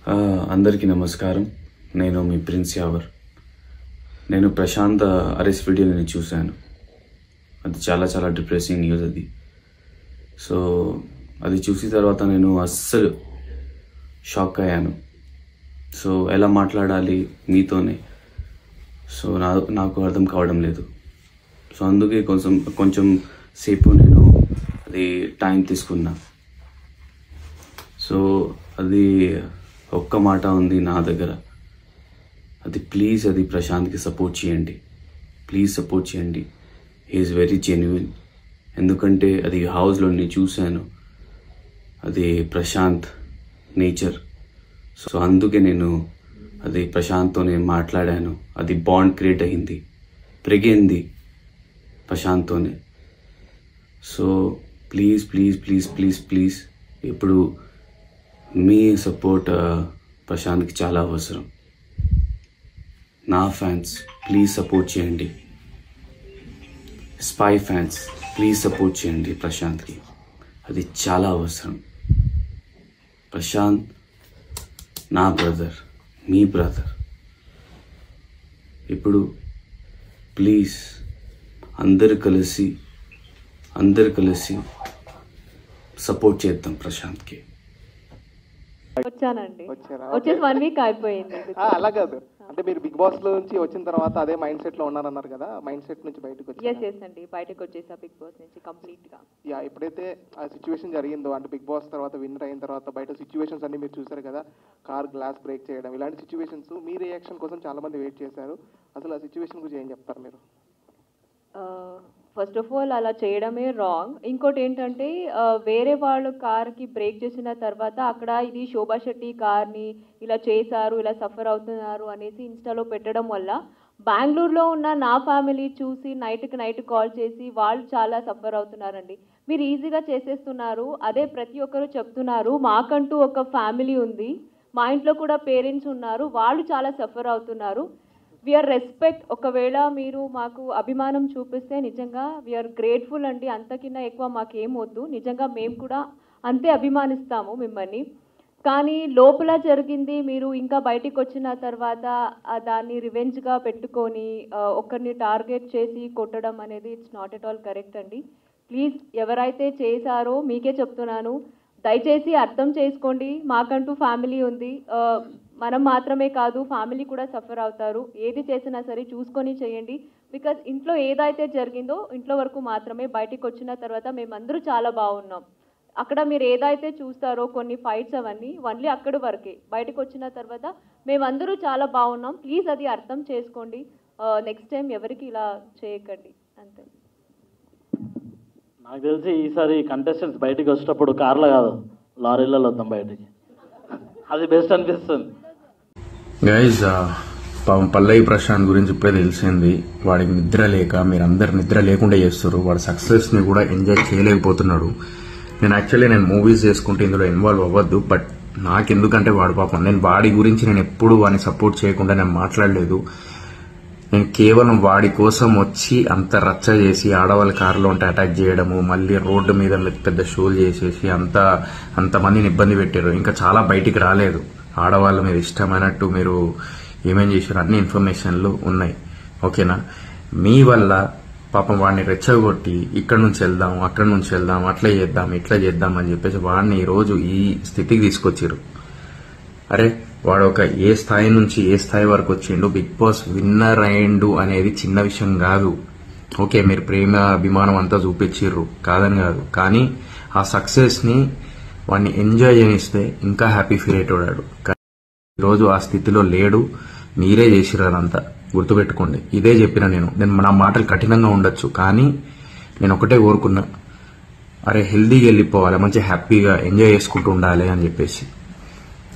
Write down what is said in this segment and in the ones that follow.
అందరికీ నమస్కారం. నేను మీ ప్రిన్స్ యావర్. నేను ప్రశాంత్ అరెస్ట్ వీడియోని చూశాను. అది చాలా చాలా డిప్రెసింగ్ న్యూస్ అది. సో అది చూసిన తర్వాత నేను అస్సలు షాక్ అయ్యాను. సో ఎలా మాట్లాడాలి మీతోనే సో నాకు అర్థం కావడం లేదు. సో అందుకే కొంచెం సేపు నేను అది టైం తీసుకున్నా. సో అది ఒక్క మాట ఉంది నా దగ్గర, అది ప్లీజ్ అది ప్రశాంత్కి సపోర్ట్ చేయండి, ప్లీజ్ సపోర్ట్ చేయండి. He is very genuine. ఎందుకంటే అది హౌస్లో నేను చూశాను, అది ప్రశాంత్ నేచర్. సో అందుకే నేను అది ప్రశాంత్తో నేను మాట్లాడాను. అది బాండ్ క్రియేట్ అయింది, పెరిగింది ప్రశాంత్తోనే. So please please please please please ఇప్పుడు మీ సపోర్ట్ ప్రశాంత్కి చాలా అవసరం. నా ఫ్యాన్స్ ప్లీజ్ సపోర్ట్ చేయండి, స్పై ఫ్యాన్స్ ప్లీజ్ సపోర్ట్ చేయండి ప్రశాంత్కి. అది చాలా అవసరం. ప్రశాంత్ నా బ్రదర్, మీ బ్రదర్. ఇప్పుడు ప్లీజ్ అందరు కలిసి సపోర్ట్ చేద్దాం ప్రశాంత్కి. వచ్చానండి, వచ్చేసి 1 వీక్ అయిపోయింది. అలా కాదు అంటే మీరు బిగ్ బాస్ లో నుంచి వచ్చిన తర్వాత అదే మైండ్ సెట్ లో ఉన్నారన్నారు కదా, మైండ్ సెట్ నుంచి బయటకు అండి బయటకు వచ్చేసా బిగ్ బాస్ నుంచి కంప్లీట్ గా. ఎప్పుడైతే ఆ సిచ్యువేషన్ జరిగిందో అంటే బిగ్ బాస్ తర్వాత విన్నర్ అయిన తర్వాత బయట సిచ్యువేషన్స్ అన్ని మీరు చూసారు కదా, కార్ గ్లాస్ బ్రేక్ చేయడం, ఇలాంటి సిచ్యువేషన్స్ మీ రియాక్షన్ కోసం చాలా మంది వెయిట్ చేశారు. అసలు ఆ సిచ్యువేషన్ గురించి ఏం చెప్తారు మీరు? ఫస్ట్ ఆఫ్ ఆల్ అలా చేయడమే రాంగ్. ఇంకోటి ఏంటంటే వేరే వాళ్ళు కార్కి బ్రేక్ చేసిన తర్వాత అక్కడ ఇది శోభా శెట్టి కార్ని ఇలా చేశారు, ఇలా సఫర్ అవుతున్నారు అనేసి ఇన్స్టాలో పెట్టడం వల్ల బెంగళూరులో ఉన్న నా ఫ్యామిలీ చూసి నైట్ కాల్ చేసి వాళ్ళు చాలా సఫర్ అవుతున్నారండి. మీరు ఈజీగా చేసేస్తున్నారు, అదే ప్రతి ఒక్కరు చెప్తున్నారు. మాకంటూ ఒక ఫ్యామిలీ ఉంది, మా ఇంట్లో కూడా పేరెంట్స్ ఉన్నారు, వాళ్ళు చాలా సఫర్ అవుతున్నారు. We are respect. ఒకవేళ మీరు మాకు అభిమానం చూపిస్తే నిజంగా వీఆర్ గ్రేట్ఫుల్ అండి. అంతకిన్నా ఎక్కువ మాకేం వద్దు. నిజంగా మేము కూడా అంతే అభిమానిస్తాము మిమ్మల్ని. కానీ లోపల జరిగింది మీరు ఇంకా బయటికి వచ్చిన తర్వాత దాన్ని రివెంజ్గా పెట్టుకొని ఒకరిని టార్గెట్ చేసి కొట్టడం అనేది it's not at all correct అండి. ప్లీజ్ ఎవరైతే చేశారో మీకే చెప్తున్నాను, దయచేసి అర్థం చేసుకోండి. మాకంటూ ఫ్యామిలీ ఉంది, మనం మాత్రమే కాదు ఫ్యామిలీ కూడా సఫర్ అవుతారు. ఏది చేసినా సరే చూసుకొని చేయండి. బికాజ్ ఇంట్లో ఏదైతే జరిగిందో ఇంట్లో వరకు మాత్రమే, బయటికి వచ్చిన తర్వాత మేమందరూ చాలా బాగున్నాం. అక్కడ మీరు ఏదైతే చూస్తారో కొన్ని ఫైట్స్ అవన్నీ ఓన్లీ అక్కడి వరకే. బయటకు వచ్చిన తర్వాత మేమందరూ చాలా బాగున్నాం. ప్లీజ్ అది అర్థం చేసుకోండి. నెక్స్ట్ టైం ఎవరికి ఇలా చేయకండి అంతే. నాకు తెలిసి ఈసారి కంటెస్టెంట్స్ బయటికి వచ్చేటప్పుడు కార్లో కాదు లారీలలో వద్దాం బయటికి, అది బెస్ట్ అనిపిస్తుంది. గైజ్ పల్లవి ప్రశాంత్ గురించి ఇప్పుడే తెలిసింది. వాడికి నిద్ర లేక మీరందరు నిద్ర లేకుండా చేస్తారు. వాడు సక్సెస్ని కూడా ఎంజాయ్ చేయలేకపోతున్నాడు. నేను మూవీస్ చేసుకుంటే ఇందులో ఇన్వాల్వ్ అవ్వద్దు, బట్ నాకెందుకంటే వాడు పాపం, నేను వాడి గురించి నేను ఎప్పుడు వాడిని సపోర్ట్ చేయకుండా నేను మాట్లాడలేదు. నేను కేవలం వాడి కోసం వచ్చి అంత రచ్చ చేసి ఆడవాళ్ళ కారులో ఉంటే అటాక్ చేయడము, మళ్ళీ రోడ్డు మీద పెద్ద షోలు చేసేసి అంతమందిని ఇబ్బంది పెట్టారు. ఇంకా చాలా బయటికి రాలేదు. ఆడవాళ్ళ మీద ఇష్టమైనట్టు మీరు ఏమేం చేశారు అన్ని ఇన్ఫర్మేషన్లు ఉన్నాయి, ఓకేనా? మీ వల్ల పాపం వాడిని రెచ్చగొట్టి ఇక్కడ నుంచి వెళ్దాం, అక్కడ నుంచి వెళ్దాం, అట్లా చేద్దాం, ఇట్లా చేద్దాం అని చెప్పేసి వాడిని ఈరోజు ఈ స్థితికి తీసుకొచ్చారు. అరే వాడు ఒక ఏ స్థాయి నుంచి ఏ స్థాయి వరకు వచ్చిండు, బిగ్ బాస్ విన్నర్ అయ్యిండు అనేది చిన్న విషయం కాదు. ఓకే, మీరు ప్రేమ అభిమానం అంతా చూపించిర్రు, కాదని కాదు, కానీ ఆ సక్సెస్ ని వాడిని ఎంజాయ్ చేయిస్తే ఇంకా హ్యాపీ ఫీల్ అయ్యేటోడాడు. ఈరోజు ఆ స్థితిలో లేడు. మీరే చేసిర్రు అదంతా, గుర్తుపెట్టుకోండి. ఇదే చెప్పిన నేను నా మాటలు కఠినంగా ఉండొచ్చు, కానీ నేను ఒకటే కోరుకున్నా, అరే హెల్దీగా వెళ్ళిపోవాలి, మంచి హ్యాపీగా ఎంజాయ్ చేసుకుంటూ ఉండాలి అని చెప్పేసి.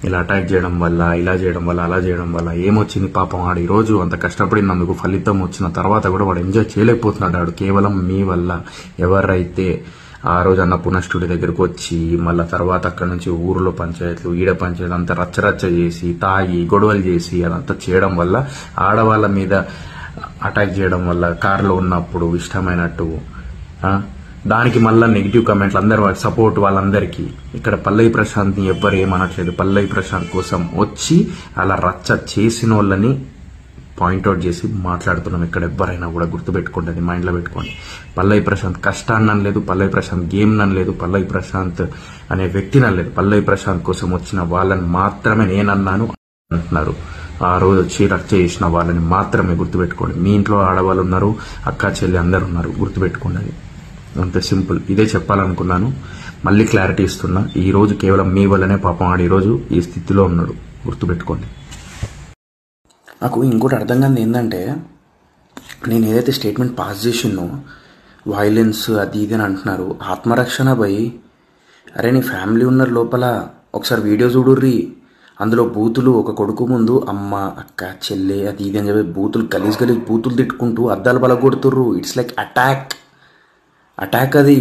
ఇలా అటాక్ చేయడం వల్ల, ఇలా చేయడం వల్ల, అలా చేయడం వల్ల ఏమొచ్చింది పాపం? వాడు ఈరోజు అంత కష్టపడినందుకు ఫలితం వచ్చిన తర్వాత కూడా వాడు ఎంజాయ్ చేయలేకపోతున్నాడు. వాడు కేవలం మీ వల్ల. ఎవరైతే ఆ రోజు అన్నపూర్ణ స్టూడియో దగ్గరకు వచ్చి మళ్ళీ తర్వాత అక్కడ నుంచి ఊరిలో పంచాయతీలు, ఈడ పంచాయతీలు అంతా రచ్చరచ్చ చేసి, తాగి గొడవలు చేసి అదంతా చేయడం వల్ల, ఆడవాళ్ళ మీద అటాక్ చేయడం వల్ల, కారులో ఉన్నప్పుడు ఇష్టమైనట్టు దానికి మళ్ళీ నెగిటివ్ కామెంట్లు అందరు సపోర్ట్ వాళ్ళందరికీ. ఇక్కడ పల్లవి ప్రశాంత్ని ఎవ్వరు ఏమనట్లేదు. పల్లవి ప్రశాంత్ కోసం వచ్చి అలా రచ్చ చేసిన వాళ్ళని పాయింట్అవుట్ చేసి మాట్లాడుతున్నాం. ఇక్కడ ఎవ్వరైనా కూడా గుర్తుపెట్టుకోండి, అది మైండ్లో పెట్టుకోండి. పల్లవి ప్రశాంత్ కష్టాన్ని అనలేదు, పల్లవి ప్రశాంత్ గేమ్ అనలేదు, పల్లవి ప్రశాంత్ అనే వ్యక్తిని అనలేదు. పల్లవి ప్రశాంత్ కోసం వచ్చిన వాళ్ళని మాత్రమే నేనన్నాను అంటున్నారు. ఆ రోజు వచ్చి రచ్చ చేసిన వాళ్ళని మాత్రమే గుర్తుపెట్టుకోండి. మీ ఇంట్లో ఆడవాళ్ళు ఉన్నారు, అక్క చెల్లి అందరు ఉన్నారు, గుర్తుపెట్టుకోండి. అది అంత సింపుల్. ఇదే చెప్పాలనుకున్నాను, మళ్ళీ క్లారిటీ ఇస్తున్నా. ఈ రోజు కేవలం మీ వల్లనే పాపం ఆడు ఈరోజు ఈ స్థితిలో ఉన్నాడు, గుర్తుపెట్టుకోండి. నాకు ఇంకోటి అర్థం కాదు ఏంటంటే, నేను ఏదైతే స్టేట్మెంట్ పాస్ చేసినో వైలెన్స్ అది ఇది అని అంటున్నారు. ఆత్మరక్షణ పోయి, అరే నీ ఫ్యామిలీ ఉన్నారు లోపల, ఒకసారి వీడియో చూడుర్రి. అందులో బూతులు, ఒక కొడుకు ముందు అమ్మ అక్క చెల్లె అది ఇది అని చెప్పి బూతులు గలీజ్ బూతులు తిట్టుకుంటూ అద్దాలు బలగొడుతుర్రు. It's like attack. అది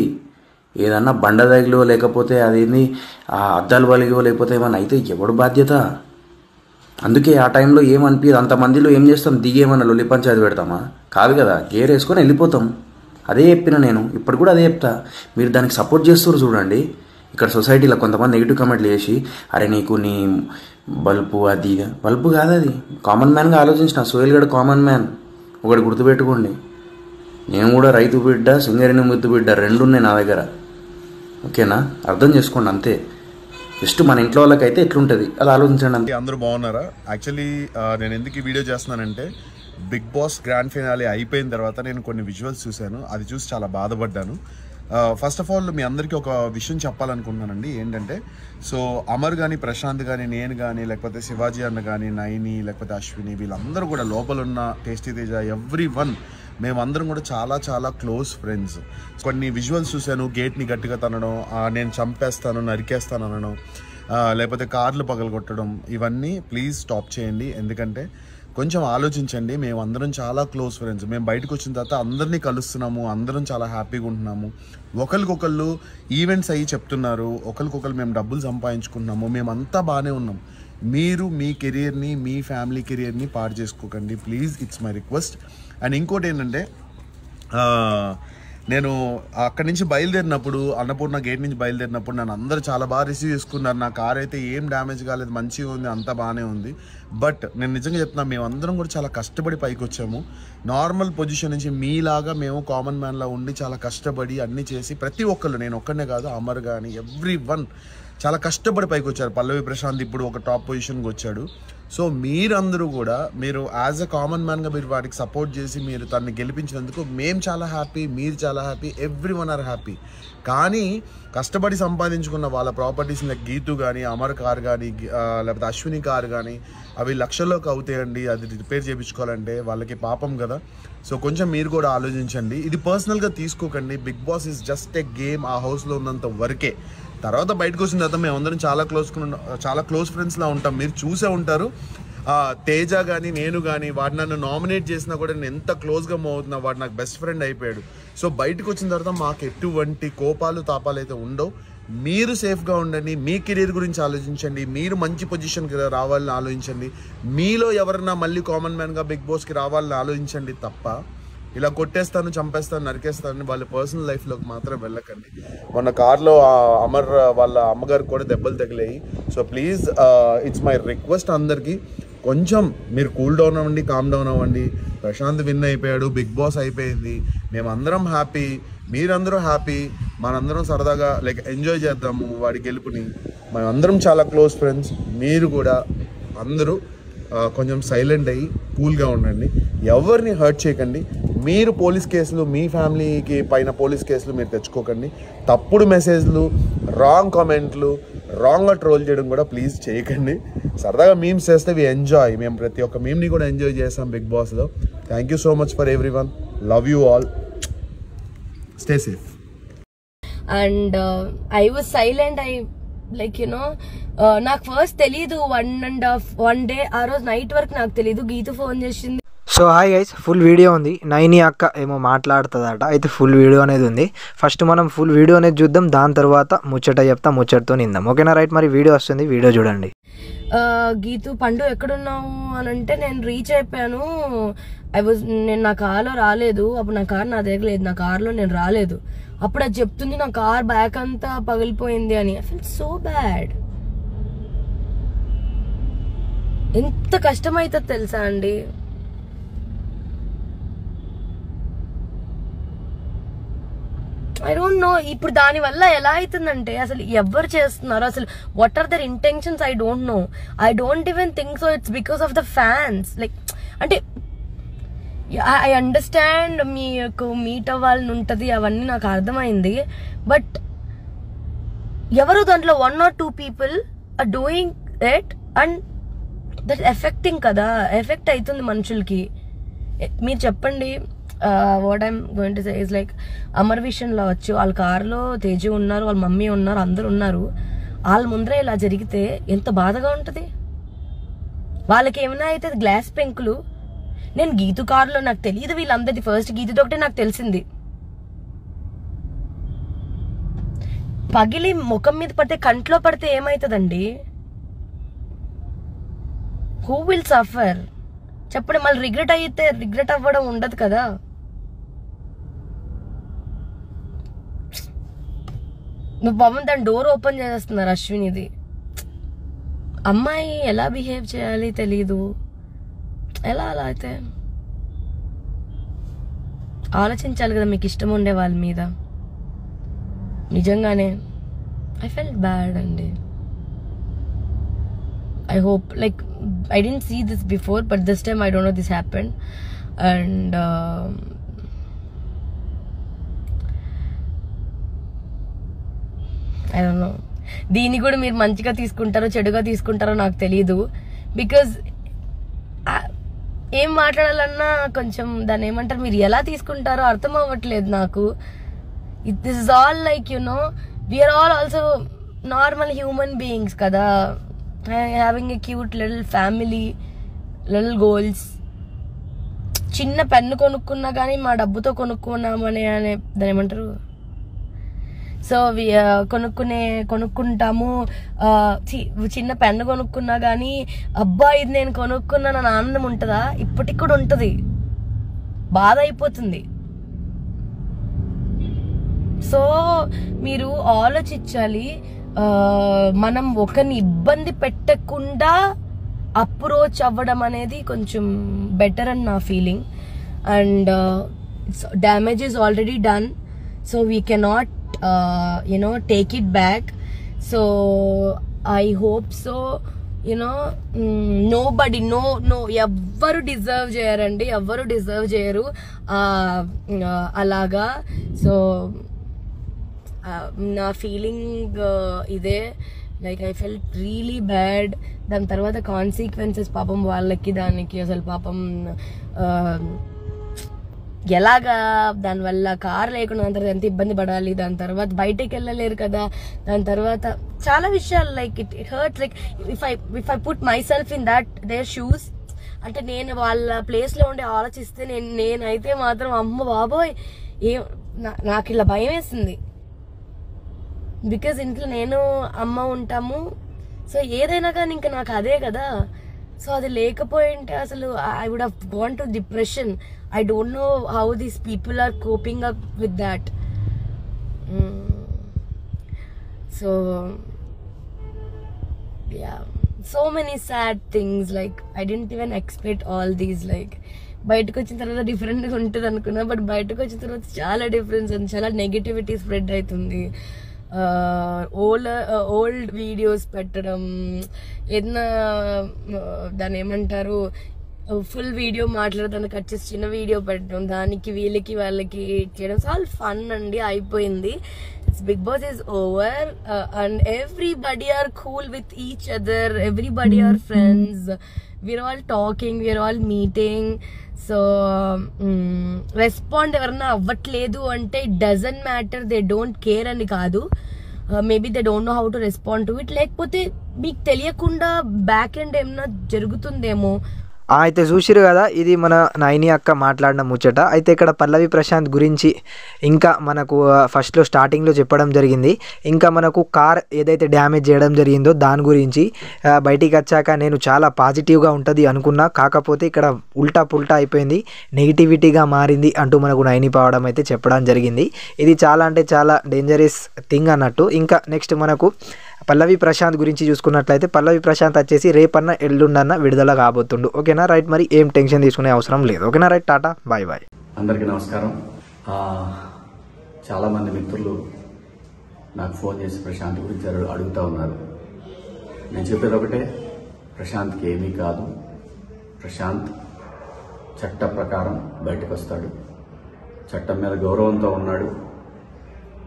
ఏదన్నా బండ తగిలో లేకపోతే అదేంది ఆ అద్దాలు బలిగో లేకపోతే ఏమన్నా అయితే ఎవడు బాధ్యత? అందుకే ఆ టైంలో ఏమనిపించదు. అంతమందిలో ఏం చేస్తాం, దిగేమన్నా లొల్లి పంచాయతీ పెడతామా? కాదు కదా, గేర్ వేసుకొని వెళ్ళిపోతాం. అదే చెప్పిన నేను, ఇప్పుడు కూడా అదే చెప్తా. మీరు దానికి సపోర్ట్ చేస్తారు చూడండి. ఇక్కడ సొసైటీలో కొంతమంది నెగిటివ్ కామెంట్లు చేసి, అరే నీకు నీ బల్బు అది బల్బు కాదు, అది కామన్ మ్యాన్గా ఆలోచించిన. సోయల్ గడ కామన్ మ్యాన్, ఒకటి గుర్తుపెట్టుకోండి. నేను కూడా రైతు బిడ్డ, సింగరేణి ముద్దు బిడ్డ, రెండు ఉన్నాయి నా దగ్గర. ఓకేనా, అర్థం చేసుకోండి అంతే. జస్ట్ మన ఇంట్లో వాళ్ళకైతే ఎట్లుంటుంది అది ఆలోచించండి అంతే. అందరూ బాగున్నారా? యాక్చువల్లీ నేను ఎందుకు ఈ వీడియో చేస్తున్నానంటే, బిగ్ బాస్ గ్రాండ్ ఫినాలే అయిపోయిన తర్వాత నేను కొన్ని విజువల్స్ చూశాను. అది చూసి చాలా బాధపడ్డాను. ఫస్ట్ ఆఫ్ ఆల్ మీ అందరికీ ఒక విషయం చెప్పాలనుకుంటున్నానండి. ఏంటంటే, సో అమర్ కానీ, ప్రశాంత్ కానీ, నేను కానీ, లేకపోతే శివాజీ అన్న కానీ, నైని, లేకపోతే అశ్విని, వీళ్ళందరూ కూడా లోపల ఉన్న టేస్టీ తేజ, ఎవ్రీ వన్, మేమందరం కూడా చాలా చాలా క్లోజ్ ఫ్రెండ్స్. కొన్ని విజువల్స్ చూశాను. గేట్ని గట్టిగా తనడం, నేను చంపేస్తాను, నరికేస్తాను అనడం, లేకపోతే కార్లు పగలగొట్టడం, ఇవన్నీ ప్లీజ్ స్టాప్ చేయండి. ఎందుకంటే కొంచెం ఆలోచించండి. మేమందరం చాలా క్లోజ్ ఫ్రెండ్స్. మేము బయటకు వచ్చిన తర్వాత అందరినీ కలుస్తున్నాము, అందరం చాలా హ్యాపీగా ఉంటున్నాము. ఒకరికొకళ్ళు ఈవెంట్స్ అయ్యి చెప్తున్నారు, ఒకరికొకరు మేము డబ్బులు సంపాదించుకుంటున్నాము, మేమంతా బాగానే ఉన్నాం. మీరు మీ కెరియర్ని, మీ ఫ్యామిలీ కెరియర్ని పాడు చేసుకోకండి please, it's my request. And ఇంకోటి ఏంటంటే, నేను అక్కడి నుంచి బయలుదేరినప్పుడు, అన్నపూర్ణ గేట్ నుంచి బయలుదేరినప్పుడు నన్ను అందరూ చాలా బాగా రిసీవ్ చేసుకున్నారు. నా కార్ అయితే ఏం డ్యామేజ్ కాలేదు, మంచిగా ఉంది, అంతా బాగానే ఉంది. బట్ నేను నిజంగా చెప్తున్నా, మేమందరం కూడా చాలా కష్టపడి పైకి వచ్చాము. నార్మల్ పొజిషన్ నుంచి మీలాగా మేము కామన్ మ్యాన్లా ఉండి చాలా కష్టపడి అన్నీ చేసి, ప్రతి ఒక్కళ్ళు, నేను ఒక్కనే కాదు, అమర్ కానీ ఎవ్రీ వన్ చాలా కష్టపడి పైకి వచ్చారు. పల్లవి ప్రశాంత్ ఇప్పుడు ఒక టాప్ పొజిషన్కి వచ్చాడు. సో మీరందరూ కూడా, మీరు యాజ్ అ కామన్ మ్యాన్గా మీరు వాటికి సపోర్ట్ చేసి మీరు తనని గెలిపించినందుకు మేము చాలా హ్యాపీ, మీరు చాలా happy, every one or happy. కానీ కష్టపడి సంపాదించుకున్న వాళ్ళ ప్రాపర్టీస్ లైక్ గీతు కానీ, అమర్ కార్ కానీ, లేకపోతే అశ్విని కార్ కానీ, అవి లక్షల్లోకి అవుతాయండి. అది రిపేర్ చేయించుకోవాలంటే వాళ్ళకి పాపం కదా. సో కొంచెం మీరు కూడా ఆలోచించండి. ఇది పర్సనల్గా తీసుకోకండి. Bigg Boss is just a game. ఆ హౌస్లో ఉన్నంత వరకే. తర్వాత బయటకు వచ్చిన తర్వాత మేమందరం చాలా క్లోజ్ ఫ్రెండ్స్లా ఉంటాం. మీరు చూసే ఉంటారు. తేజ కానీ, నేను కానీ, వాడు నన్ను నామినేట్ చేసినా కూడా నేను ఎంత క్లోజ్గా మూవ్ అవుతున్నా, వాడు నాకు బెస్ట్ ఫ్రెండ్ అయిపోయాడు. సో బయటకు వచ్చిన తర్వాత మాకు ఎటువంటి కోపాలు తాపాలు అయితే ఉండవు. మీరు సేఫ్గా ఉండండి, మీ కెరీర్ గురించి ఆలోచించండి, మీరు మంచి పొజిషన్కి రావాలని ఆలోచించండి, మీలో ఎవరన్నా మళ్ళీ కామన్ మ్యాన్గా బిగ్ బాస్కి రావాలని ఆలోచించండి తప్ప ఇలా కొట్టేస్తాను, చంపేస్తాను, నరికేస్తాను వాళ్ళ పర్సనల్ లైఫ్లోకి మాత్రం వెళ్ళకండి. మొన్న కార్లో అమర్ వాళ్ళ అమ్మగారికి కూడా దెబ్బలు తగిలాయి. So please, it's my request అందరికీ, కొంచెం మీరు కూల్ డౌన్ అవ్వండి, కామ్ డౌన్ అవ్వండి. ప్రశాంత్ విన్ అయిపోయాడు, బిగ్ బాస్ అయిపోయింది, మేమందరం హ్యాపీ, మీరందరూ హ్యాపీ, మనందరం సరదాగా లైక్ ఎంజాయ్ చేద్దాము వాడి గెలుపుని. మేమందరం చాలా క్లోజ్ ఫ్రెండ్స్. మీరు కూడా అందరూ కొంచెం సైలెంట్ అయ్యి కూల్గా ఉండండి, ఎవరిని హర్ట్ చేయకండి. మీరు పోలీస్ కేసులు, మీ ఫ్యామిలీకి పైన పోలీస్ కేసులు మీరు తెచ్చుకోకండి. తప్పుడు మెసేజ్లు, రాంగ్ కామెంట్లు, రాంగ్గా ట్రోల్ చేయడం కూడా ప్లీజ్ చేయకండి. సరదాగా మీమ్స్ చేస్తే వి ఎంజాయ్. మేము ప్రతి ఒక్క మీమ్ని కూడా ఎంజాయ్ చేస్తాం బిగ్ బాస్లో. Thank you so much for every one. Love you all. Stay safe. And I was silent. Like, you know, నాకు ఫస్ట్ తెలీదు. 1 day ఆ రోజు నైట్ వరకు నాకు తెలీదు. గీత ఫోన్ చేసింది. So hi guys, full video ఉంది. నైని అక్క ఏమో మాట్లాడుతుందట, అయితే ఫుల్ వీడియో అనేది ఉంది. ఫస్ట్ మనం ఫుల్ వీడియో అనేది చూద్దాం, దాని తర్వాత ముచ్చట చెప్తా, ముచ్చటతో నిందాం. ఓకేనా? రైట్, మరి వీడియో వస్తుంది, వీడియో చూడండి. గీతు, పండు ఎక్కడున్నావు అని అంటే, నేను రీచ్ అయిపోయాను. నేను నా కార్లో రాలేదు, అప్పుడు నా కార్ నా దగ్గర లేదు, నా కార్లో నేను రాలేదు. అప్పుడు అది చెప్తుంది నా కార్ బ్యాక్ అంతా పగిలిపోయింది అని. I feel so bad. ఎంత కష్టమవుతుంది తెలుసా అండి. ఐ డోంట్ నో ఇప్పుడు దాని వల్ల ఎలా అవుతుందంటే అసలు ఎవరు చేస్తున్నారు, అసలు what are their intentions I don't know. I don't even think so it's because of the fans. Like అంటే ఐ అండర్స్టాండ్ మీకు మీట్ అవ్వాలని ఉంటుంది, అవన్నీ నాకు అర్థమైంది. బట్ ఎవరు దాంట్లో 1 or 2 people are doing it and that affecting కదా, ఎఫెక్ట్ అవుతుంది మనుషులకి. మీరు చెప్పండి. What I'm going to say is like Amar విషయంలో వచ్చి వాళ్ళ కారులో తేజు ఉన్నారు, వాళ్ళ మమ్మీ ఉన్నారు, అందరు ఉన్నారు. వాళ్ళ ముందరే ఇలా జరిగితే ఎంత బాధగా ఉంటుంది. వాళ్ళకి ఏమైనా అయితే గ్లాస్ పెంకులు. నేను గీతు కారులో నాకు తెలియదు వీళ్ళందరిది, ఫస్ట్ గీతుతో ఒకటే నాకు తెలిసింది. పగిలి ముఖం మీద పడితే కంట్లో పడితే ఏమవుతుందండి? హూ విల్ సఫర్ చెప్పండి. మళ్ళీ రిగ్రెట్ అయితే రిగ్రెట్ అవ్వడం ఉండదు కదా. నువ్వు పాపం దాని డోర్ ఓపెన్ చేస్తున్నారు అశ్వినిది. అమ్మాయి ఎలా బిహేవ్ చేయాలి తెలీదు. ఎలా అలా అయితే ఆలోచించాలి కదా మీకు ఇష్టం ఉండే వాళ్ళ మీద. నిజంగానే ఐ ఫెల్ట్ బ్యాడ్ అండి. I hope, like, I didn't see this before, but this time I don't know this happened. And I don't know. దీన్ని కూడా మీరు మంచిగా తీసుకుంటారో చెడుగా తీసుకుంటారో నాకు తెలీదు. బికాజ్ ఏం మాట్లాడాలన్నా కొంచెం దాన్ని ఏమంటారు, మీరు ఎలా తీసుకుంటారో అర్థం అవ్వట్లేదు నాకు. This is all like you know we are all also normal human beings కదా, having a cute little family, little goals. చిన్న పెన్ను కొనుక్కున్నా కానీ మా డబ్బుతో కొనుక్కున్నామని దాని ఏమంటారు, సో కొనుక్కుంటాము. చిన్న పెన్ను కొనుక్కున్నా కానీ అబ్బా ఇది నేను కొనుక్కున్నాను అని ఆనందం ఉంటుందా? ఇప్పటికి కూడా ఉంటుంది, బాధ అయిపోతుంది. సో మీరు ఆలోచించాలి. మనం ఒకరిని ఇబ్బంది పెట్టకుండా అప్రోచ్ అవ్వడం అనేది కొంచెం బెటర్ అని నా feeling. And damage is already done, so we cannot take it back. So I hope so, nobody, ఎవ్వరు డిజర్వ్ చేయరండి, ఎవ్వరు డిజర్వ్ చేయరు అలాగా. సో నా ఫీలింగ్ ఇదే. Like I felt really bad. దాని తర్వాత కాన్సిక్వెన్సెస్ పాపం వాళ్ళకి, దానికి అసలు పాపం ఎలాగా దానివల్ల కార్ లేకుండా దాని తర్వాత ఎంత ఇబ్బంది పడాలి, దాని తర్వాత బయటకు వెళ్ళలేరు కదా, దాని తర్వాత చాలా విషయాలు. Like it hurts. Like if I put myself in that their shoes, అంటే నేను వాళ్ళ ప్లేస్లో ఉండి ఆలోచిస్తే నేనైతే మాత్రం అమ్మ బాబోయ్ నాకు ఇలా భయం వేసింది. బికాజ్ ఇంట్లో నేను అమ్మ ఉంటాము, సో ఏదైనా కానీ ఇంకా నాకు అదే కదా. సో అది లేకపోయింటే అసలు I would have gone to depression. I don't know how these people are coping up with that. So yeah, so many sad things. Like I didn't even expect all these. Like బయటకు వచ్చిన తర్వాత డిఫరెంట్గా ఉంటుంది అనుకున్నా, but బయటకు వచ్చిన తర్వాత చాలా డిఫరెన్స్ ఉంది, చాలా నెగిటివిటీ స్ప్రెడ్ అవుతుంది. ఓల్డ్ వీడియోస్ పెట్టడం, ఏదైనా దాన్ని ఏమంటారు, ఫుల్ వీడియో మాట్లాడదాన్ని కట్ చేసి చిన్న వీడియో పెట్టడం, దానికి వీళ్ళకి వాళ్ళకి చేయడం, ఆల్ ఫన్ అండి. అయిపోయింది. Bigg Boss is over and everybody are cool with each other, everybody are friends, we are all talking, we are all meeting. So respond ఎవరన్నా అవ్వట్లేదు అంటే it doesn't matter, they don't care అని కాదు. Maybe they don't know how to respond to it, లేకపోతే మీకు తెలియకుండా back end ఏమన్నా జరుగుతుందేమో. అయితే చూసిరు కదా, ఇది మన నైని అక్క మాట్లాడిన ముచ్చట. అయితే ఇక్కడ పల్లవి ప్రశాంత్ గురించి ఇంకా మనకు ఫస్ట్లో స్టార్టింగ్లో చెప్పడం జరిగింది. ఇంకా మనకు కార్ ఏదైతే డ్యామేజ్ చేయడం జరిగిందో దాని గురించి బయటికి వచ్చాక నేను చాలా పాజిటివ్గా ఉంటుంది అనుకున్నా, కాకపోతే ఇక్కడ ఉల్టా పుల్టా అయిపోయింది, నెగిటివిటీగా మారింది అంటూ మనకు నైని పావడం అయితే చెప్పడం జరిగింది. ఇది చాలా అంటే చాలా డేంజరస్ థింగ్ అన్నట్టు. ఇంకా నెక్స్ట్ మనకు పల్లవి ప్రశాంత్ గురించి చూసుకున్నట్లయితే పల్లవి ప్రశాంత్ వచ్చేసి రేపన్న ఎల్లుండన్న విడుదల కాబోతుండు. ఓకేనా రైట్, మరి ఏం టెన్షన్ తీసుకునే అవసరం లేదు. ఓకేనా రైట్, టాటా బాయ్ బాయ్. అందరికీ నమస్కారం. చాలామంది మిత్రులు నాకు ఫోన్ చేసి ప్రశాంత్ గురించి అడుగుతూ ఉన్నారు. నేను చెప్పేది ఒకటే, ప్రశాంత్కి ఏమీ కాదు. ప్రశాంత్ చట్ట ప్రకారం బయటకు వస్తాడు. చట్టం మీద గౌరవంతో ఉన్నాడు.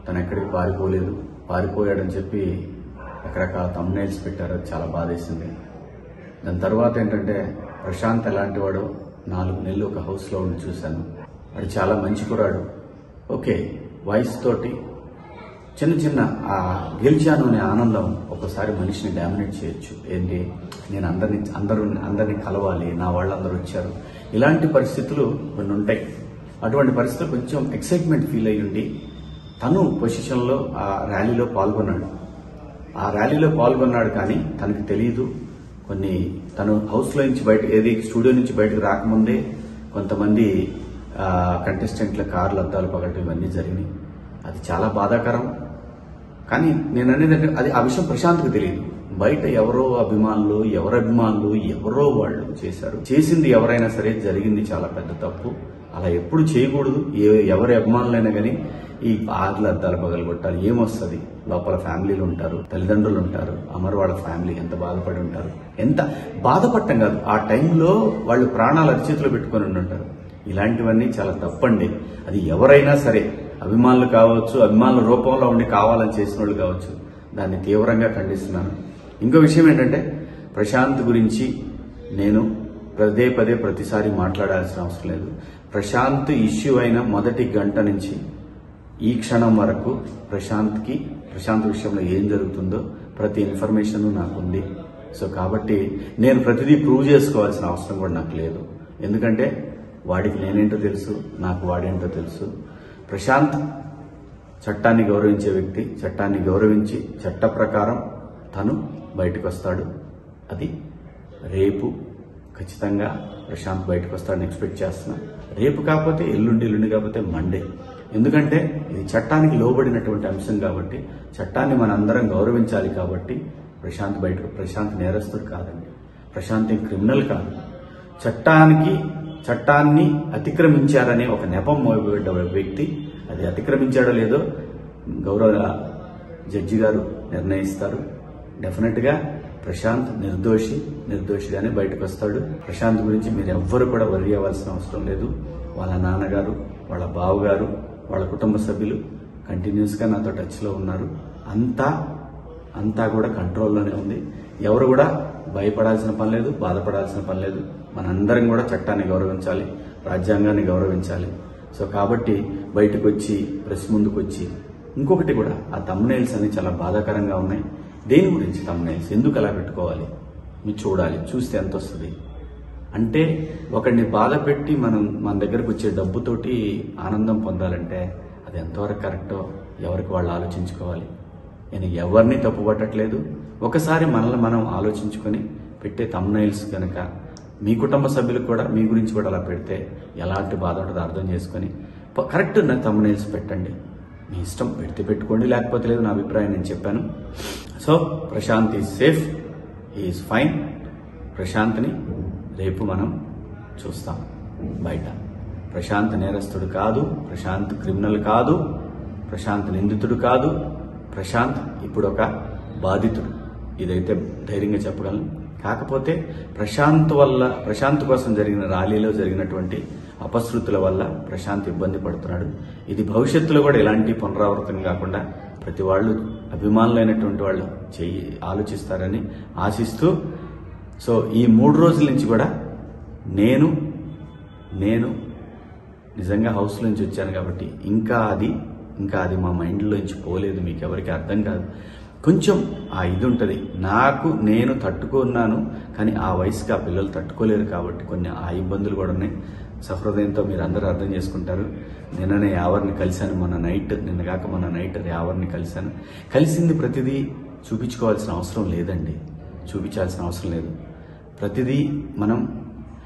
తను ఎక్కడికి పారిపోలేదు. పారిపోయాడని చెప్పి రకరకాల థంబ్నెయిల్స్ పెట్టారు. అది చాలా బాధేసింది. దాని తర్వాత ఏంటంటే, ప్రశాంత్ ఎలాంటి వాడు 4 నెలలు ఒక హౌస్లో ఉండి చూశాను. వాడు చాలా మంచి కురాడు. ఓకే, వాయిస్ తోటి చిన్న చిన్న ఆ గెలిచాను అనే ఆనందం ఒకసారి మనిషిని డామినేట్ చేయొచ్చు. ఏంటి, నేను అందరినీ కలవాలి, నా వాళ్ళందరూ వచ్చారు, ఇలాంటి పరిస్థితులు కొన్ని ఉంటాయి. అటువంటి పరిస్థితులు కొంచెం ఎక్సైట్మెంట్ ఫీల్ అయ్యి ఉండి తను పొజిషన్లో ఆ ర్యాలీలో పాల్గొన్నాడు. కానీ తనకు తెలియదు, కొన్ని తను హౌస్లో నుంచి స్టూడియో నుంచి బయటకు రాకముందే కొంతమంది కంటెస్టెంట్ల కార్లు అద్దాలు పగలటం ఇవన్నీ జరిగినాయి. అది చాలా బాధాకరం. కానీ నేను అనేది అది ఆ విషయం ప్రశాంత్కి తెలియదు. బయట ఎవరో అభిమానులు ఎవరో వాళ్ళు చేశారు. చేసింది ఎవరైనా సరే జరిగింది చాలా పెద్ద తప్పు. అలా ఎప్పుడు చేయకూడదు. ఎవరి అభిమానులైనా కానీ ఈ కార్ల అద్దాలు పగలగొట్టాలి. ఏమొస్తుంది, లోపల ఫ్యామిలీలు ఉంటారు, తల్లిదండ్రులు ఉంటారు, అమర్ వాళ్ళ ఫ్యామిలీ ఎంత బాధపడి ఉంటారు. ఎంత బాధపడటం కాదు, ఆ టైంలో వాళ్ళు ప్రాణాలు అరిచేతిలో పెట్టుకొని ఉంటారు. ఇలాంటివన్నీ చాలా తప్పండి. అది ఎవరైనా సరే, అభిమానులు కావచ్చు, అభిమానుల రూపంలో ఉండి కావాలని చేసిన వాళ్ళు కావచ్చు, దాన్ని తీవ్రంగా ఖండిస్తున్నాను. ఇంకో విషయం ఏంటంటే, ప్రశాంత్ గురించి నేను పదే ప్రతిసారి మాట్లాడాల్సిన అవసరం లేదు. ప్రశాంత్ ఇష్యూ అయిన మొదటి గంట నుంచి ఈ క్షణం వరకు ప్రశాంత్ విషయంలో ఏం జరుగుతుందో ప్రతి ఇన్ఫర్మేషన్ నాకుంది. సో కాబట్టి నేను ప్రతిదీ ప్రూవ్ చేసుకోవాల్సిన అవసరం కూడా నాకు లేదు. ఎందుకంటే వాడికి నేనేంటో తెలుసు, నాకు వాడేంటో తెలుసు. ప్రశాంత్ చట్టాన్ని గౌరవించే వ్యక్తి. చట్టాన్ని గౌరవించి చట్ట ప్రకారం తను బయటకు వస్తాడు. అది రేపు ఖచ్చితంగా ప్రశాంత్ బయటకు వస్తాడని ఎక్స్పెక్ట్ చేస్తున్నా. రేపు కాకపోతే ఎల్లుండి కాకపోతే మండే. ఎందుకంటే ఇది చట్టానికి లోబడినటువంటి అంశం కాబట్టి, చట్టాన్ని మనందరం గౌరవించాలి కాబట్టి ప్రశాంత్ నేరస్తుడు కాదండి. ప్రశాంత్ క్రిమినల్ కాదు. చట్టాన్ని అతిక్రమించారనే ఒక నెపం మోయబడ్డ వ్యక్తి. అది అతిక్రమించాడో లేదో గౌరవ జడ్జి గారు నిర్ణయిస్తారు. డెఫినెట్ గా ప్రశాంత్ నిర్దోషిగానే బయటకు వస్తాడు. ప్రశాంత్ గురించి మీరు ఎవ్వరు కూడా వర్రీ అవ్వాల్సిన అవసరం లేదు. వాళ్ళ నాన్నగారు, వాళ్ళ బావగారు, వాళ్ళ కుటుంబ సభ్యులు కంటిన్యూస్ గా నాతో టచ్ లో ఉన్నారు. అంతా కూడా కంట్రోల్లోనే ఉంది. ఎవరు కూడా భయపడాల్సిన పని లేదు, బాధపడాల్సిన పని లేదు. మనందరం కూడా చట్టాన్ని గౌరవించాలి, రాజ్యాంగాన్ని గౌరవించాలి. సో కాబట్టి బయటకు వచ్చి ప్రెస్ ముందుకు వచ్చి ఇంకొకటి కూడా, ఆ థంబ్నెయిల్స్ అన్ని చాలా బాధాకరంగా ఉన్నాయి. దేని గురించి థంబ్నెయిల్స్ ఎందుకు అలా పెట్టుకోవాలి? మీరు చూడాలి, చూస్తే ఎంత వస్తుంది అంటే, ఒకరిని బాధ పెట్టి మన దగ్గరకు వచ్చే డబ్బుతోటి ఆనందం పొందాలంటే అది ఎంతవరకు కరెక్టో ఎవరికి వాళ్ళు ఆలోచించుకోవాలి. నేను ఎవరిని తప్పు పట్టట్లేదు. ఒకసారి మనల్ని మనం ఆలోచించుకొని పెట్టే థంబ్నెయిల్స్ కనుక మీ కుటుంబ సభ్యులకు కూడా మీ గురించి కూడా అలా పెడితే ఎలాంటి బాధ ఉంటుందో అర్థం చేసుకొని కరెక్ట్ థంబ్నెయిల్స్ పెట్టండి. మీ ఇష్టం, పెడితే పెట్టుకోండి, లేకపోతే లేదు. నా అభిప్రాయం నేను చెప్పాను. So Prashanth is safe, is fine. ప్రశాంత్ని రేపు మనం చూస్తాం బయట. ప్రశాంత్ నేరస్తుడు కాదు, ప్రశాంత్ క్రిమినల్ కాదు, ప్రశాంత్ నిందితుడు కాదు. ప్రశాంత్ ఇప్పుడు ఒక బాధితుడు. ఇదైతే ధైర్యంగా చెప్పగలను. కాకపోతే ప్రశాంత్ కోసం జరిగిన ర్యాలీలో జరిగినటువంటి అపశృతుల వల్ల ప్రశాంత్ ఇబ్బంది పడుతున్నాడు. ఇది భవిష్యత్తులో కూడా ఎలాంటి పునరావృతం కాకుండా ప్రతి వాళ్ళు, అభిమానులైనటువంటి వాళ్ళు ఆలోచిస్తారని ఆశిస్తూ, సో ఈ 3 రోజుల నుంచి కూడా నేను నిజంగా హౌస్ నుంచి వచ్చాను కాబట్టి ఇంకా అది మా మైండ్లో నుంచి పోలేదు. మీకు ఎవరికి అర్థం కాదు. కొంచెం ఆ ఇది ఉంటుంది. నేను తట్టుకున్నాను, కానీ ఆ వయసుకి ఆ పిల్లలు తట్టుకోలేరు కాబట్టి కొన్ని ఆ ఇబ్బందులు కూడా ఉన్నాయి. సహృదయంతో మీరు అందరూ అర్థం చేసుకుంటారు. నిన్ననే యావర్ని కలిశాను, మొన్న నైట్ యావర్ని కలిశాను. కలిసింది ప్రతిదీ చూపించాల్సిన అవసరం లేదు. ప్రతిదీ మనం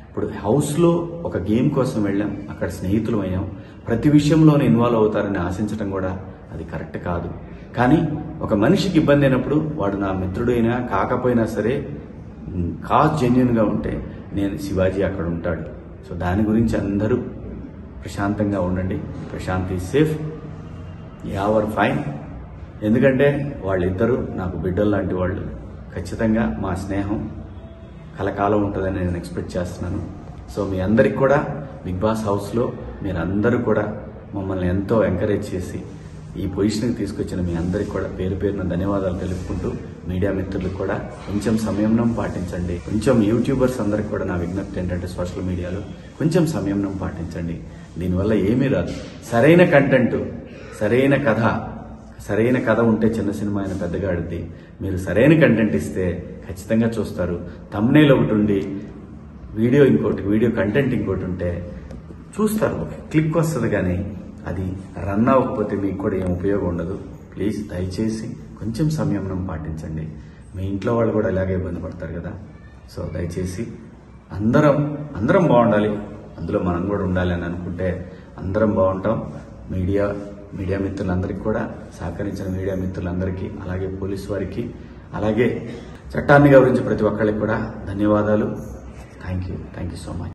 ఇప్పుడు హౌస్లో ఒక గేమ్ కోసం వెళ్ళాం, అక్కడ స్నేహితులు అయ్యాం, ప్రతి విషయంలోనే ఇన్వాల్వ్ అవుతారని ఆశించడం కూడా అది కరెక్ట్ కాదు. కానీ ఒక మనిషికి ఇబ్బంది అయినప్పుడు వాడు నా మిత్రుడైనా కాకపోయినా సరే కాజ్ జెన్యున్గా ఉంటే నేను శివాజీ అక్కడ ఉంటాడు. సో దాని గురించి అందరూ ప్రశాంతంగా ఉండండి. Prashant is safe, Yawar fine. ఎందుకంటే వాళ్ళిద్దరూ నాకు బిడ్డలు లాంటి వాళ్ళు. ఖచ్చితంగా మా స్నేహం కలకాలం ఉంటుందని నేను ఎక్స్పెక్ట్ చేస్తున్నాను. సో మీ అందరికి కూడా బిగ్ బాస్ హౌస్లో మీరందరూ కూడా మమ్మల్ని ఎంతో ఎంకరేజ్ చేసి ఈ పొజిషన్కి తీసుకొచ్చిన మీ అందరికి కూడా పేరు పేరున ధన్యవాదాలు తెలుపుకుంటూ, మీడియా మిత్రులకు కూడా కొంచెం సంయమనం పాటించండి. కొంచెం యూట్యూబర్స్ అందరికి కూడా నా విజ్ఞప్తి ఏంటంటే సోషల్ మీడియాలో కొంచెం సంయమనం పాటించండి. దీనివల్ల ఏమీ రాదు. సరైన కంటెంట్, సరైన కథ ఉంటే చిన్న సినిమా అయినా పెద్దగా ఆడుద్ది. మీరు సరైన కంటెంట్ ఇస్తే ఖచ్చితంగా చూస్తారు. థంబ్నెయిల్ ఒకటి ఉండి వీడియో కంటెంట్ ఇంకోటి ఉంటే చూస్తారు, క్లిక్ వస్తుంది. కానీ అది రన్ అవ్వకపోతే మీకు కూడా ఏం ఉపయోగం ఉండదు. ప్లీజ్ దయచేసి కొంచెం సంయమనం పాటించండి. మీ ఇంట్లో వాళ్ళు కూడా ఇలాగే ఇబ్బంది పడతారు కదా. సో దయచేసి అందరం బాగుండాలి, అందులో మనం కూడా ఉండాలి అని అనుకుంటే అందరం బాగుంటాం. మీడియా మిత్రులందరికీ కూడా సహకరించిన మీడియా మిత్రులందరికీ, అలాగే పోలీసు వారికి, అలాగే చట్టాన్ని గౌరవించే ప్రతి ఒక్కరికి కూడా ధన్యవాదాలు. Thank you so much.